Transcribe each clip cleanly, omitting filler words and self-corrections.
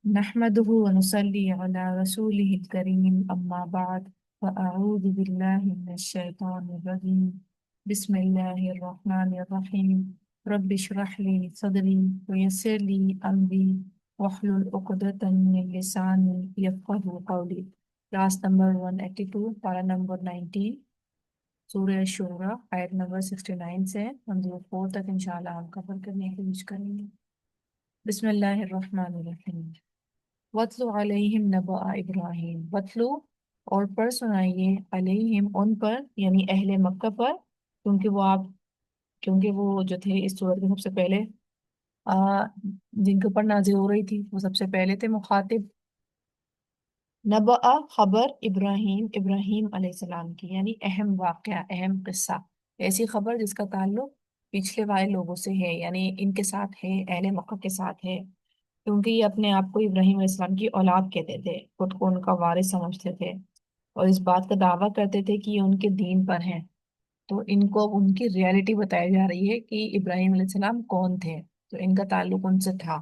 نحمده ونصلي على رسوله الكريم أما بعد فأعوذ بالله من الشيطان الرجيم بسم الله الرحمن الرحيم رب اشرح لي صدري ويسر لي أمري واحلل عقدة من لساني يفقهوا قولي. Class number 182 para number 19 سورہ شورى آیت نمبر 69 سے 104 تک انشاءاللہ ہم کور کرنے کی کوشش کریں گے. بسم اللہ الرحمن الرحیم. وَاتْلُ عَلَيْهِمْ نَبَأَ ابراہیم. وَاتْلُ اور پڑھ سنائیے علیہم ان پر یعنی اہل مکہ پر، کیونکہ وہ جو تھے اس صورت کے سب سے پہلے جن کے اوپر نازل ہو رہی تھی وہ سب سے پہلے تھے مخاطب. نبأ خبر ابراہیم علیہ السلام کی، یعنی اہم واقعہ، اہم قصہ، ایسی خبر جس کا تعلق پچھلے والے لوگوں سے ہے، یعنی ان کے ساتھ ہے، اہل مکہ کے ساتھ ہے، کیونکہ یہ اپنے آپ کو ابراہیم علیہ السلام کی اولاد کہتے تھے، خود کو ان کا وارث سمجھتے تھے اور اس بات کا دعویٰ کرتے تھے کہ یہ ان کے دین پر ہیں. تو ان کو اب ان کی ریالٹی بتائی جا رہی ہے کہ ابراہیم علیہ السلام کون تھے، تو ان کا تعلق ان سے تھا.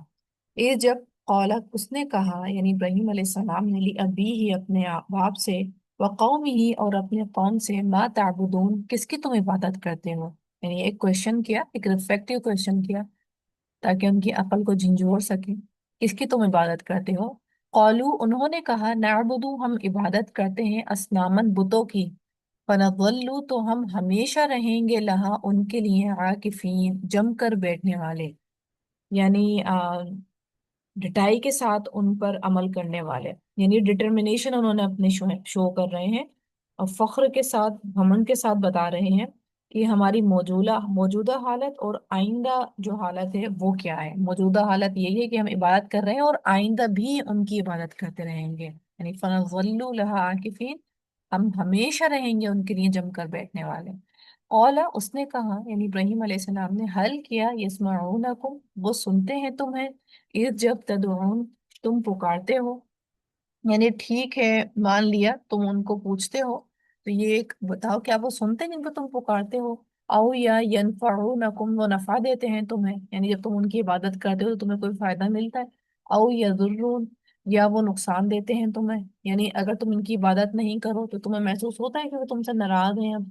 یہ جب قولا اس نے کہا، یعنی ابراہیم علیہ السلام نے، لی ابی ہی اپنے باپ سے، وقوم ہی اور اپنے قوم سے، ما تعبدون کس کی تم عبادت کرتے ہو، یعنی ایک کویشچن کیا، ایک ریفلیکٹیو کویشچن کیا تاکہ ان کی عقل کو جھنجھوڑ سکیں. کس کی تم عبادت کرتے ہو؟ قالو انہوں نے کہا، نعبدو ہم عبادت کرتے ہیں، اسنامن بتوں کی، فنظلو تو ہم ہمیشہ رہیں گے، لہا ان کے لیے، عاکفین جم کر بیٹھنے والے، یعنی ڈٹائی کے ساتھ ان پر عمل کرنے والے، یعنی ڈٹرمنیشن انہوں نے اپنے شو کر رہے ہیں اور فخر کے ساتھ، گھمنڈ کے ساتھ بتا رہے ہیں کہ ہماری موجودہ حالت اور آئندہ جو حالت ہے وہ کیا ہے. موجودہ حالت یہی ہے کہ ہم عبادت کر رہے ہیں اور آئندہ بھی ان کی عبادت کرتے رہیں گے، یعنی فنظلوا لها عاکفین، ہم ہمیشہ رہیں گے ان کے لیے جم کر بیٹھنے والے. اولا اس نے کہا، یعنی ابراہیم علیہ السلام نے، حل کیا، یسمعونکم وہ سنتے ہیں تمہیں، اذ جب تدعون تم پکارتے ہو، یعنی ٹھیک ہے مان لیا تم ان کو پوچھتے ہو، تو یہ ایک بتاؤ کیا وہ سنتے ہیں جن کو تم پکارتے ہو؟ او یا ینفعونکم وہ نفع دیتے ہیں تمہیں، یعنی جب تم ان کی عبادت کرتے ہو تو تمہیں کوئی فائدہ ملتا ہے. او یضرون یا وہ نقصان دیتے ہیں تمہیں، یعنی اگر تم ان کی عبادت نہیں کرو تو تمہیں محسوس ہوتا ہے کہ وہ تم سے ناراض ہیں. اب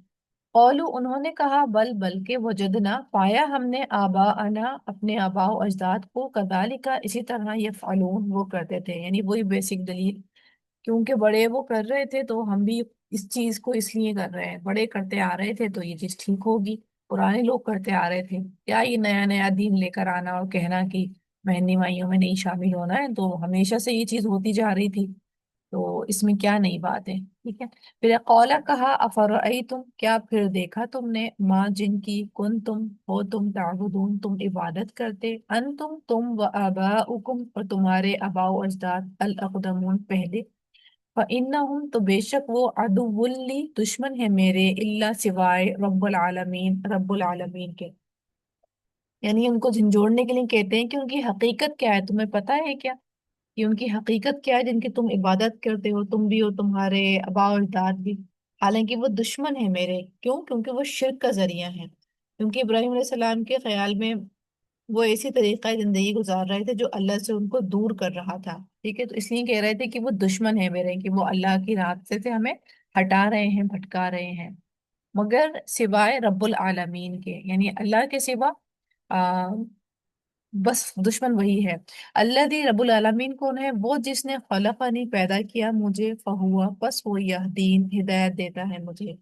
قولو انہوں نے کہا، بلکہ وجدنا پایا ہم نے، آباءنا اپنے آباء و اجداد کو، کذالک اسی طرح، یفعلون وہ کرتے تھے، یعنی وہی بیسک دلیل، کیونکہ بڑے وہ کر رہے تھے تو ہم بھی اس چیز کو اس لیے کر رہے ہیں، بڑے کرتے آ رہے تھے تو یہ چیز ٹھیک ہوگی. پرانے لوگ کرتے آ رہے تھے، کیا یہ نیا نیا دین لے کر آنا اور کہنا کہ مہندی مائیوں میں نہیں شامل ہونا ہے، تو ہمیشہ سے یہ چیز ہوتی جا رہی تھی، تو اس میں کیا نئی بات ہے. ٹھیک ہے. پھر قولا کہا، افرأیتم کیا پھر دیکھا تم نے، ماں جن کی، کن تم ہو تم، تعبدون تم عبادت کرتے، انتم تم، و آباؤکم اور تمہارے آباء و اجداد، الاقدمون پہلے، فإنہم تو بے شک وہ، عدو لی دشمن ہے میرے، اللہ سوائے رب العالمین کے. یعنی ان کو جھنجھوڑنے کے لیے کہتے ہیں کہ ان کی حقیقت کیا ہے، تمہیں پتہ ہے کیا کہ ان کی حقیقت کیا ہے جن کی تم عبادت کرتے ہو، تم بھی اور تمہارے آباء و اجداد بھی، حالانکہ وہ دشمن ہے میرے. کیوں؟ کیونکہ وہ شرک کا ذریعہ ہے، کیونکہ ابراہیم علیہ السلام کے خیال میں وہ ایسی طریقہ زندگی گزار رہے تھے جو اللہ سے ان کو دور کر رہا تھا. ٹھیک ہے، تو اس لیے کہہ رہے تھے کہ وہ دشمن ہے میرے، کہ وہ اللہ کی راہ سے ہمیں ہٹا رہے ہیں، بھٹکا رہے ہیں، مگر سوائے رب العالمین کے، یعنی اللہ کے سوا بس دشمن وہی ہے. اللہ دی رب العالمین کون ہے؟ وہ جس نے خلقنی پیدا کیا مجھے، فہوا پس وہ یہدین ہدایت دیتا ہے مجھے.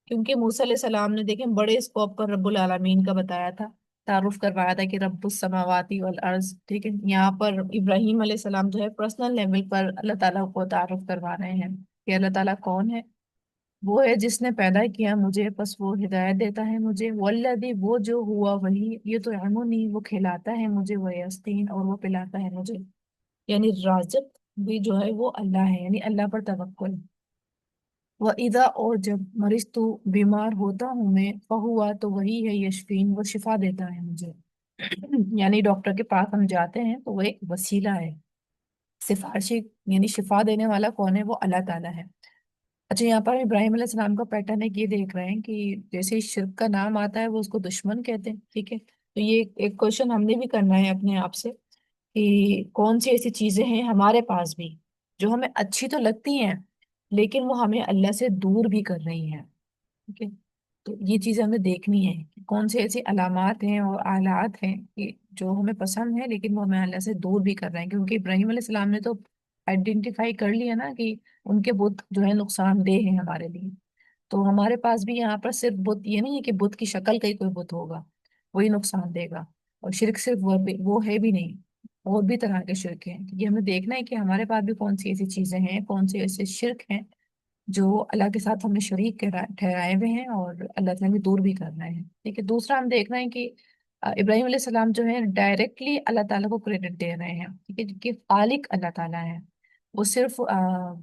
کیونکہ موسیٰ علیہ السلام نے دیکھیں بڑے اسکوپ پر رب العالمین کا بتایا تھا، تعارف کروایا تھا کہ رب السماواتی والارض. ٹھیک ہے، یہاں پر ابراہیم علیہ السلام جو ہے پرسنل لیول پر اللہ تعالیٰ کو تعارف کروا رہے ہیں کہ اللہ تعالیٰ کون ہے. وہ ہے جس نے پیدا کیا مجھے، پس وہ ہدایت دیتا ہے مجھے، والذی وہ جو ہوا وہی، یہ تو یطعمنی وہ کھلاتا ہے مجھے، ویسقین اور وہ پلاتا ہے مجھے، یعنی رازق بھی جو ہے وہ اللہ ہے، یعنی اللہ پر توکل. وَإِذَا اور جب مرضت بیمار ہوتا ہوں میں، فہوا تو وہی ہے، یشفین وہ شفا دیتا ہے مجھے. یعنی ڈاکٹر کے پاس ہم جاتے ہیں تو وہ ایک وسیلہ ہے، سفارشی، یعنی شفا دینے والا کون ہے؟ وہ اللہ تعالیٰ ہے. اچھا، یہاں پر ابراہیم علیہ السلام کا پیٹرن ایک یہ دیکھ رہے ہیں کہ جیسے ہی شرک کا نام آتا ہے وہ اس کو دشمن کہتے ہیں. ٹھیک ہے، تو یہ ایک کوشچن ہم نے بھی کرنا ہے اپنے آپ سے کہ کون سی ایسی چیزیں ہیں ہمارے پاس بھی جو ہمیں اچھی تو لگتی ہیں لیکن وہ ہمیں اللہ سے دور بھی کر رہی ہیں، ٹھیک ہے؟ تو یہ چیزیں ہمیں دیکھنی ہے کہ کون سی ایسی علامات ہیں اور آلات ہیں کہ جو ہمیں پسند ہے لیکن وہ ہمیں اللہ سے دور بھی کر رہے ہیں، کیونکہ ابراہیم علیہ السلام نے تو آئیڈینٹیفائی کر لیا نا کہ ان کے بت جو ہے نقصان دہ ہیں ہمارے لیے۔ تو ہمارے پاس بھی یہاں پر صرف بت یہ نہیں ہے کہ بت کی شکل کا ہی کوئی بت ہوگا وہی نقصان دے گا، اور شرک صرف وہ ہے بھی نہیں، اور بھی طرح کے شرک ہیں۔ یہ ہمیں دیکھنا ہے کہ ہمارے پاس بھی کون سی ایسی چیزیں ہیں، کون سے ایسے شرک ہیں جو اللہ کے ساتھ ہم نے شریک ٹھہرائے ہوئے ہیں اور اللہ تعالیٰ بھی دور بھی کر رہے ہیں، ٹھیک ہے؟ دوسرا ہم دیکھ رہے ہیں کہ ابراہیم علیہ السلام جو ہے ڈائریکٹلی اللہ تعالیٰ کو کریڈٹ دے رہے ہیں، ٹھیک ہے؟ کہ خالق اللہ تعالیٰ ہے، وہ صرف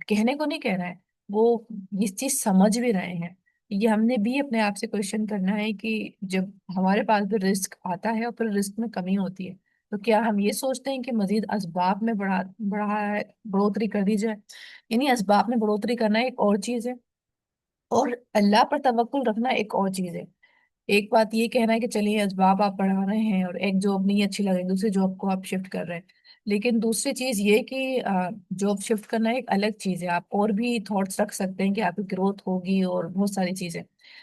کہنے کو نہیں کہہ رہے ہیں، وہ یہ چیز سمجھ بھی رہے ہیں۔ یہ ہم نے بھی اپنے آپ سے کوشچن کرنا ہے کہ جب ہمارے پاس بھی رزق آتا ہے اور پھر رزق میں کمی ہوتی ہے تو کیا ہم یہ سوچتے ہیں کہ مزید اسباب میں بڑھوتری کر دی جائے؟ یعنی اسباب میں بڑھوتری کرنا ایک اور چیز ہے اور اللہ پر توکل رکھنا ایک اور چیز ہے۔ ایک بات یہ کہنا ہے کہ چلیے اسباب آپ بڑھا رہے ہیں اور ایک جاب نہیں اچھی لگے دوسری جاب کو آپ شفٹ کر رہے ہیں، لیکن دوسری چیز یہ کہ جاب شفٹ کرنا ایک الگ چیز ہے، آپ اور بھی تھاٹس رکھ سکتے ہیں کہ آپ کی گروتھ ہوگی اور بہت ساری چیزیں،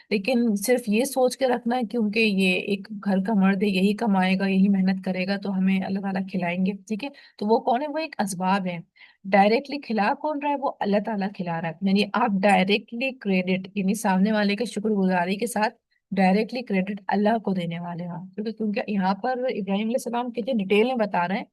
لیکن صرف یہ سوچ کے رکھنا ہے کیونکہ یہ ایک گھر کا مرد ہے، یہی کمائے گا یہی محنت کرے گا تو ہمیں اللہ تعالیٰ کھلائیں گے، ٹھیک ہے؟ تو وہ کون ہے؟ وہ ایک اسباب ہے۔ ڈائریکٹلی کھلا کون رہا ہے؟ وہ اللہ تعالیٰ کھلا رہا ہے، یعنی آپ ڈائریکٹلی کریڈٹ یعنی سامنے والے کے شکر گزاری کے ساتھ ڈائریکٹلی کریڈٹ اللہ کو دینے والے ہیں، کیونکہ یہاں پر ابراہیم علیہ السلام کتنے ڈیٹیل میں بتا رہے ہیں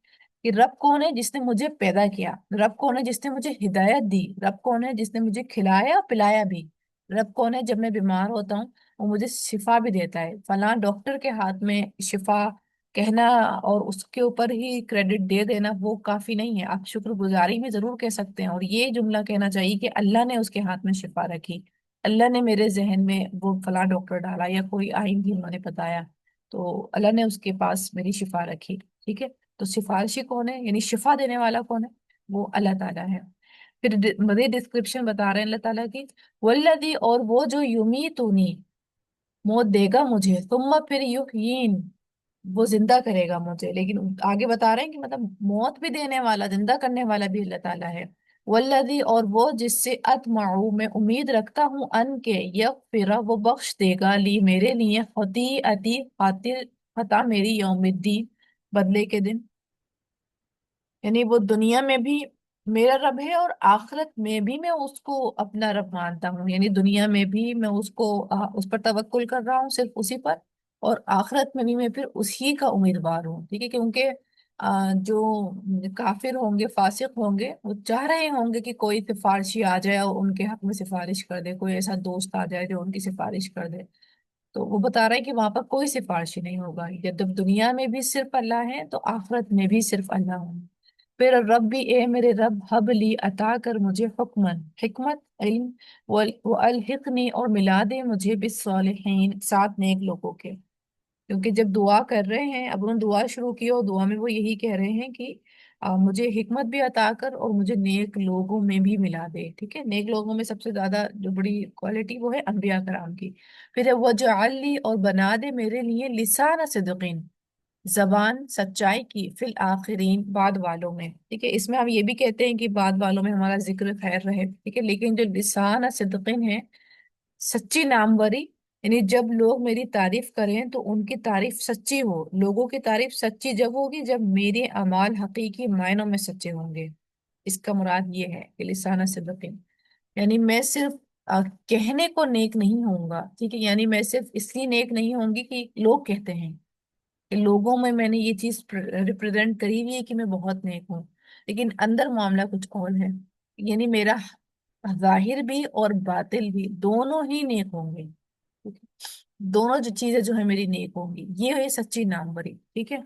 کہ رب کون ہے جس نے مجھے پیدا کیا، رب کون ہے جس نے مجھے ہدایت دی، رب کون ہے جس نے مجھے کھلایا اور پلایا بھی، رب کون ہے جب میں بیمار ہوتا ہوں وہ مجھے شفا بھی دیتا ہے، فلاں ڈاکٹر کے ہاتھ میں شفا کہنا اور اس کے اوپر ہی کریڈٹ دے دینا وہ کافی نہیں ہے، آپ شکر گزاری میں ضرور کہہ سکتے ہیں اور یہ جملہ کہنا چاہیے کہ اللہ نے اس کے ہاتھ میں شفا رکھی، اللہ نے میرے ذہن میں وہ فلاں ڈاکٹر ڈالا یا کوئی آئین بھی انہوں نے بتایا تو اللہ نے اس کے پاس میری شفا رکھی، ٹھیک ہے؟ تو سفارشی کون ہے یعنی شفا دینے والا کون ہے؟ وہ اللہ تعالیٰ ہے۔ پھر مزید ڈسکرپشن بتا رہے ہیں اللہ تعالیٰ کی، والذی اور وہ جو یمیتونی موت دے گا مجھے، ثم پھر یحیین وہ زندہ کرے گا مجھے، لیکن آگے بتا رہے ہیں کہ مطلب موت بھی دینے والا زندہ کرنے والا بھی اللہ تعالیٰ ہے۔ والذی اور وہ جس سے اطمع میں امید رکھتا ہوں ان کے یغفر وہ بخش دے گا لی میرے لیے خطیئتی خاطر خطا میری یوم الدین بدلے کے دن، یعنی وہ دنیا میں بھی میرا رب ہے اور آخرت میں بھی میں اس کو اپنا رب مانتا ہوں، یعنی دنیا میں بھی میں اس کو اس پر توکل کر رہا ہوں صرف اسی پر، اور آخرت میں بھی میں پھر اسی کا امیدوار ہوں، ٹھیک ہے؟ کیونکہ جو کافر ہوں گے فاسق ہوں گے وہ چاہ رہے ہوں گے کہ کوئی سفارشی آ جائے اور ان کے حق میں سفارش کر دے، کوئی ایسا دوست آ جائے جو ان کی سفارش کر دے، تو وہ بتا رہا ہے کہ وہاں پر کوئی سفارشی نہیں ہوگا، جب دنیا میں بھی صرف اللہ ہے تو آخرت میں بھی صرف اللہ ہوں۔ پھر رب بھی اے میرے رب حب لی عطا کر مجھے حکمن حکمت علم والحقنی اور ملا دے مجھے بالصالحین ساتھ نیک لوگوں کے، کیونکہ جب دعا کر رہے ہیں اب انہوں نے دعا شروع کی اور دعا میں وہ یہی کہہ رہے ہیں کہ مجھے حکمت بھی عطا کر اور مجھے نیک لوگوں میں بھی ملا دے، ٹھیک ہے؟ نیک لوگوں میں سب سے زیادہ جو بڑی کوالٹی وہ ہے انبیاء کرام کی۔ پھر وجعل لی اور بنا دے میرے لیے لسان صدقین زبان سچائی کی فی الآخرین بعد والوں میں، ٹھیک ہے؟ اس میں ہم یہ بھی کہتے ہیں کہ بعد والوں میں ہمارا ذکر خیر رہے، ٹھیک ہے؟ لیکن جو لسان صدقین ہے سچی ناموری، یعنی جب لوگ میری تعریف کریں تو ان کی تعریف سچی ہو، لوگوں کی تعریف سچی جب ہوگی جب میرے اعمال حقیقی معنوں میں سچے ہوں گے، اس کا مراد یہ ہے کہ لسانہ صدقین، یعنی میں صرف کہنے کو نیک نہیں ہوں گا، ٹھیک ہے؟ یعنی میں صرف اس لیے نیک نہیں ہوں گی کہ لوگ کہتے ہیں کہ لوگوں میں نے یہ چیز ریپرزینٹ کری ہوئی ہے کہ میں بہت نیک ہوں، لیکن اندر معاملہ کچھ اور ہے، یعنی میرا ظاہر بھی اور باطل بھی دونوں ہی نیک ہوں گے، ٹھیک ہے؟ دونوں جو چیزیں جو ہے میری نیک ہوں گی، یہ ہے سچی ناموری، ٹھیک ہے؟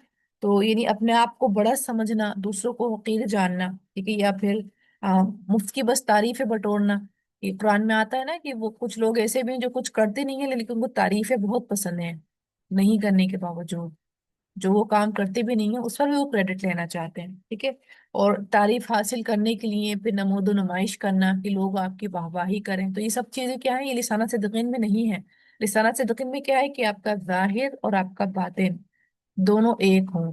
تو یعنی اپنے آپ کو بڑا سمجھنا، دوسروں کو حقیر جاننا، ٹھیک ہے؟ یا پھر مفت کی بس تعریفیں بٹورنا، یہ قرآن میں آتا ہے نا کہ وہ کچھ لوگ ایسے بھی ہیں جو کچھ کرتے نہیں ہیں لیکن ان کو تعریفیں بہت پسند ہیں نہیں کرنے کے باوجود، جو وہ کام کرتے بھی نہیں ہیں اس پر بھی وہ کریڈٹ لینا چاہتے ہیں، ٹھیک ہے؟ اور تعریف حاصل کرنے کے لیے پھر نمود و نمائش کرنا کہ لوگ آپ کی واہواہی کریں، تو یہ سب چیزیں کیا ہیں؟ یہ لسانہ صدقین میں نہیں ہے۔ لسانہ صدقین میں کیا ہے کہ آپ کا ظاہر اور آپ کا باطن دونوں ایک ہوں،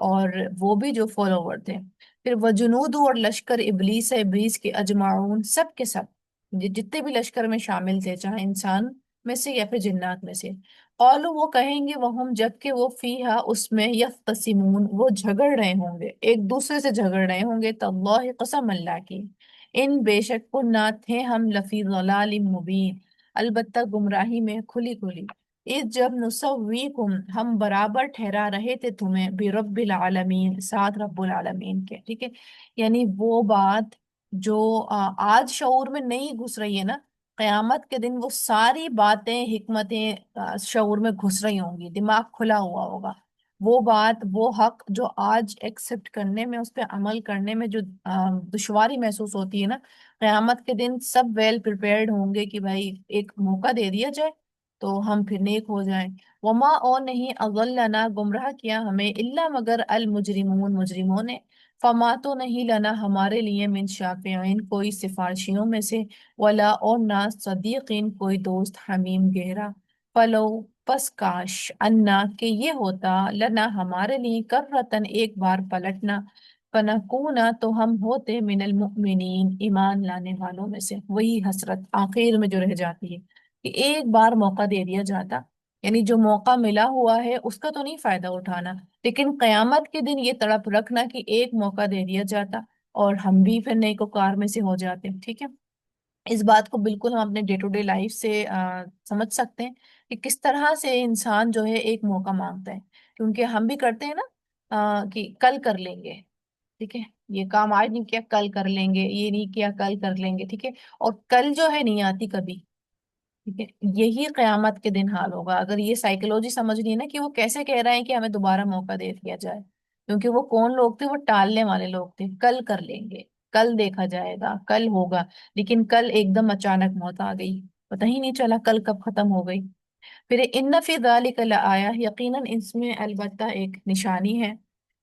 اور وہ بھی جو فالوور تھے. پھر وجنود اور لشکر ابلیس ہے، ابلیس کے اجمعون سب کے سب، جتنے بھی لشکر میں شامل تھے، چاہے انسان میں سے یا پھر جنات میں سے. قالوا وہ کہیں گے، وہم جب کہ وہ فیہا اس میں، یختصمون وہ جھگڑ رہے ہوں گے، ایک دوسرے سے جھگڑ رہے ہوں گے، تاللہ قسم اللہ کی، ان بے شک کنہ تھے ہم لفی ضلال مبین البتہ گمراہی میں کھلی کھلی. اس جب نسویکم ہم برابر ٹھہرا رہے تھے تمہیں برب العالمین ساتھ رب العالمین کے، ٹھیک ہے. یعنی وہ بات جو آج شعور میں نہیں گھس رہی ہے نا، قیامت کے دن وہ ساری باتیں حکمتیں شعور میں گھس رہی ہوں گی، دماغ کھلا ہوا ہوگا. وہ بات، وہ حق جو آج ایکسپٹ کرنے میں، اس پہ عمل کرنے میں جو دشواری محسوس ہوتی ہے نا، قیامت کے دن سب ویل پریپیئرڈ ہوں گے کہ بھائی ایک موقع دے دیا جائے تو ہم پھر نیک ہو جائیں. وما اور نہیں اضلنا گمراہ کیا ہمیں الا مگر المجرمون مجرموں نے. فما تو نہیں لنا ہمارے لیے من شافعین کوئی سفارشیوں میں سے، ولا اور نہ صدیقین کوئی دوست حمیم گہرا. فلو پس کاش انا کہ یہ ہوتا لنا ہمارے لیے کررتن ایک بار پلٹنا، فنکونا تو ہم ہوتے من المؤمنین ایمان لانے والوں میں سے. وہی حسرت آخر میں جو رہ جاتی ہے کہ ایک بار موقع دے دیا جاتا، یعنی جو موقع ملا ہوا ہے اس کا تو نہیں فائدہ اٹھانا، لیکن قیامت کے دن یہ تڑپ رکھنا کہ ایک موقع دے دیا جاتا اور ہم بھی پھر نیکوکار میں سے ہو جاتے. ٹھیک ہے. اس بات کو بالکل ہم اپنے ڈے ٹو ڈے لائف سے سمجھ سکتے ہیں کہ کس طرح سے انسان جو ہے ایک موقع مانگتا ہے، کیونکہ ہم بھی کرتے ہیں نا کہ کل کر لیں گے. ٹھیک ہے. یہ کام آج نہیں کیا کل کر لیں گے، یہ نہیں کیا کل کر لیں گے. ٹھیک ہے. اور کل جو ہے نہیں آتی کبھی. ٹھیک ہے. یہی قیامت کے دن حال ہوگا اگر یہ سائیکولوجی سمجھ لی نا کہ وہ کیسے کہہ رہے ہیں کہ ہمیں دوبارہ موقع دے دیا جائے. کیونکہ وہ کون لوگ تھے؟ وہ ٹالنے والے لوگ تھے. کل کر لیں گے، کل دیکھا جائے گا، کل ہوگا. لیکن کل ایک دم اچانک موت آ گئی، پتہ ہی نہیں چلا کل کب ختم ہو گئی. پھر ان فی ذالک لآیہ یقیناً اس میں البتہ ایک نشانی ہے،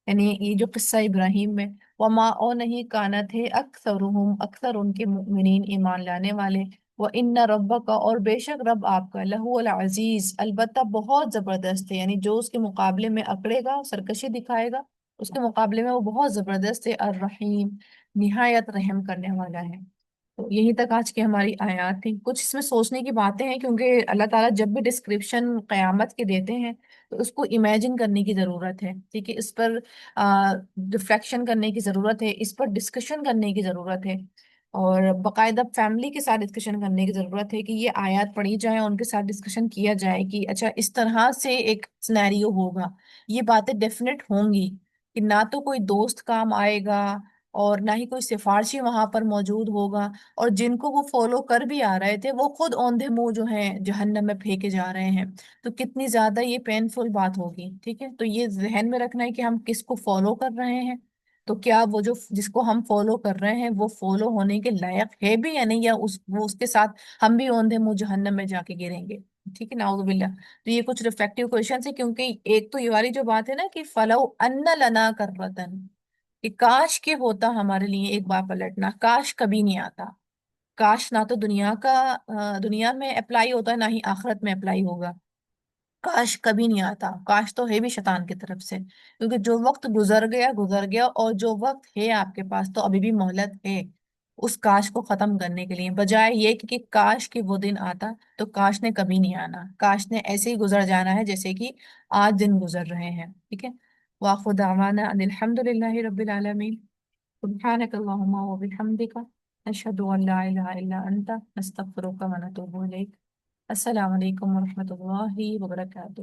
یعنی یہ جو قصہ ابراہیم میں. وما او نہیں کانت ہے اکثرهم اکثر ان کے مؤمنین ایمان لانے والے. وان ربک اور بے شک رب آپ کا لہو العزیز البتہ بہت زبردست ہے، یعنی جو اس کے مقابلے میں اکڑے گا، سرکشی دکھائے گا، اس کے مقابلے میں وہ بہت زبردست ہے. الرحیم نہایت رحم کرنے والا ہے. تو یہی تک آج کی ہماری آیات تھی. کچھ اس میں سوچنے کی باتیں ہیں کیونکہ اللہ تعالیٰ جب بھی ڈسکرپشن قیامت کے دیتے ہیں تو اس کو امیجن کرنے کی ضرورت ہے. ٹھیک ہے. اس پر ریفلیکشن کرنے کی ضرورت ہے، اس پر ڈسکشن کرنے کی ضرورت ہے، اور باقاعدہ فیملی کے ساتھ ڈسکشن کرنے کی ضرورت ہے کہ یہ آیات پڑھی جائیں، ان کے ساتھ ڈسکشن کیا جائے کہ اچھا اس طرح سے ایک سنیریو ہوگا، یہ باتیں ڈیفینیٹ ہوں گی کہ نہ تو کوئی دوست کام آئے گا اور نہ ہی کوئی سفارشی وہاں پر موجود ہوگا، اور جن کو وہ فالو کر بھی آ رہے تھے وہ خود اوندھے منہ جو ہیں جہنم میں پھینکے جا رہے ہیں. تو کتنی زیادہ یہ پینفل بات ہوگی. ٹھیک ہے. تو یہ ذہن میں رکھنا ہے کہ ہم کس کو فالو کر رہے ہیں، تو کیا وہ جو جس کو ہم فالو کر رہے ہیں وہ فالو ہونے کے لائق ہے بھی یا نہیں، یا وہ اس کے ساتھ ہم بھی اوندھے منہ جہنم میں جا کے گریں گے. ٹھیک ہے. نعوذ باللہ. تو یہ کچھ ریفلیکٹیو کوشچنس ہے، کیونکہ ایک تو یہ والی جو بات ہے نا کہ فلو ان لنا کررتن، کہ کاش کے ہوتا ہمارے لیے ایک بار پلٹنا، کاش کبھی نہیں آتا. کاش نہ تو دنیا کا دنیا میں اپلائی ہوتا ہے، نہ ہی آخرت میں اپلائی ہوگا. کاش کبھی نہیں آتا. کاش تو ہے بھی شیطان کی طرف سے، کیونکہ جو وقت گزر گیا گزر گیا، اور جو وقت ہے آپ کے پاس تو ابھی بھی مہلت ہے اس کاش کو ختم کرنے کے لیے، بجائے یہ کہ کاش کہ وہ دن آتا. تو کاش نے کبھی نہیں آنا، کاش نے ایسے ہی گزر جانا ہے جیسے کہ آج دن گزر رہے ہیں. ٹھیک ہے. وآخر دعوانا ان الحمد للہ رب العالمین. سبحانک اللہم وبحمدک نشہد ان لا الہ الا انت نستغفرک ونتوب الیک. السلام علیکم ورحمۃ اللہ وبرکاتہ.